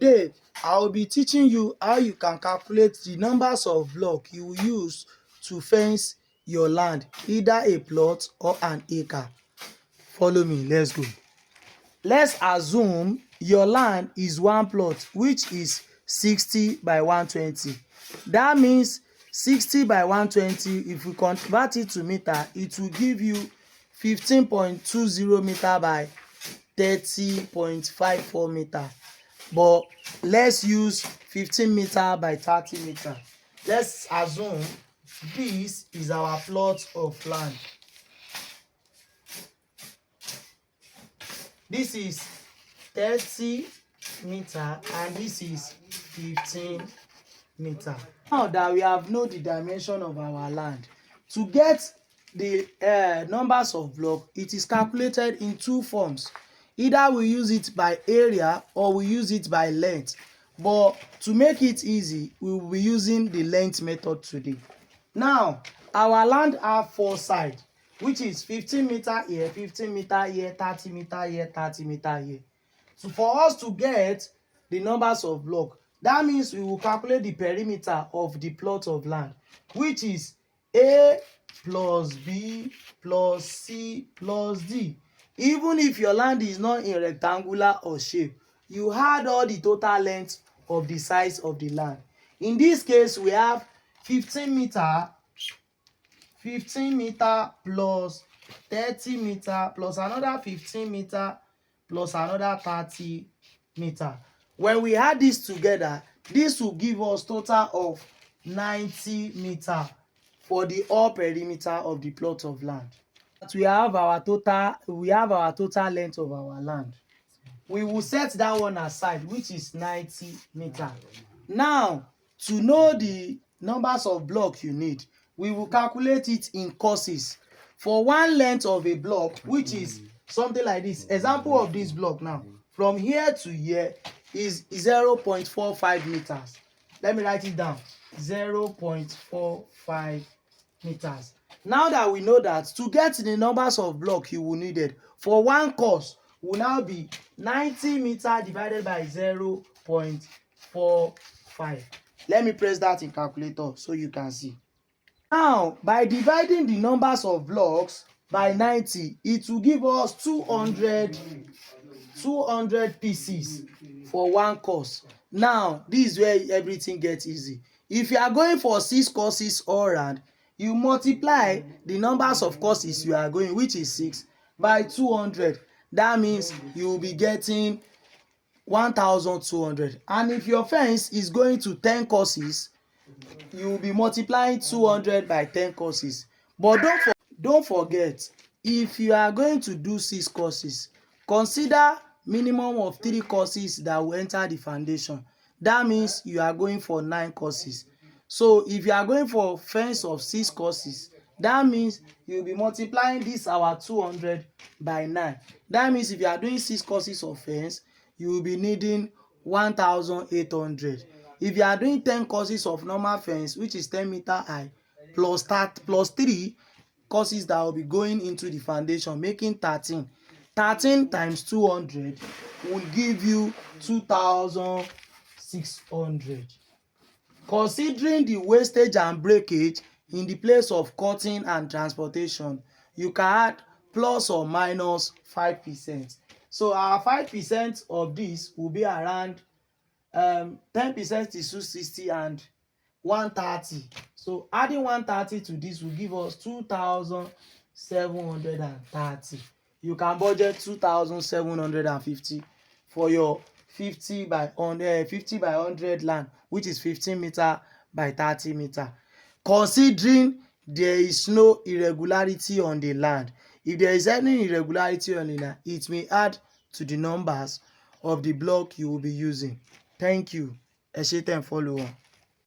Today, I will be teaching you how you can calculate the numbers of blocks you will use to fence your land, either a plot or an acre. Follow me, let's go. Let's assume your land is one plot, which is 60 by 120. That means 60 by 120, if we convert it to meter, it will give you 15.20 meter by 30.54 meter. But let's use 15 meter by 30 meter. Let's assume this is our plot of land. This is 30 meter and this is 15 meter. Now that we have known the dimension of our land, to get the numbers of blocks, it is calculated in two forms. Either we use it by area or we use it by length. But to make it easy, we will be using the length method today. Now, our land have four sides, which is 15 meter here, 15 meter here, 30 meter here, 30 meter here. So for us to get the numbers of blocks, that means we will calculate the perimeter of the plot of land, which is A plus B plus C plus D. Even if your land is not in rectangular or shape, you add all the total length of the size of the land. In this case, we have 15 meter plus 30 meter plus another 15 meter plus another 30 meter. When we add this together, this will give us total of 90 meter for the whole perimeter of the plot of land. We have our total length of our land. We will set that one aside, which is 90 meter. Now, to know the numbers of blocks you need, we will calculate it in courses. For one length of a block, which is something like this, example of this block now, from here to here is 0.45 meters. Let me write it down, 0.45 meters. Now that we know that, to get the numbers of blocks you will need it for one course will now be 90 meter divided by 0.45. Let me press that in calculator so you can see. Now, by dividing the numbers of blocks by 90, it will give us 200 pieces for one course. Now, this is where everything gets easy. If you are going for 6 courses all around, you multiply the numbers of courses you are going, which is 6, by 200. That means you will be getting 1,200. And if your fence is going to 10 courses, you will be multiplying 200 by 10 courses. But don't forget, if you are going to do 6 courses, consider minimum of 3 courses that will enter the foundation. That means you are going for 9 courses. So if you are going for fence of 6 courses, that means you'll be multiplying this our 200 by 9. That means if you are doing 6 courses of fence, you will be needing 1,800. If you are doing 10 courses of normal fence, which is 10 meter high, plus 3 courses that will be going into the foundation, making 13. 13 times 200 will give you 2,600. Considering the wastage and breakage in the place of cutting and transportation, you can add plus or minus 5%. So our 5% of this will be around 10% is 260 and 130. So adding 130 to this will give us 2,730. You can budget 2,750 for your 50 by 100 land, which is 15 meter by 30 meter. Considering there is no irregularity on the land. If there is any irregularity on the land, it may add to the numbers of the block you will be using. Thank you. Ẹ ṣé tẹ́ ń follow on.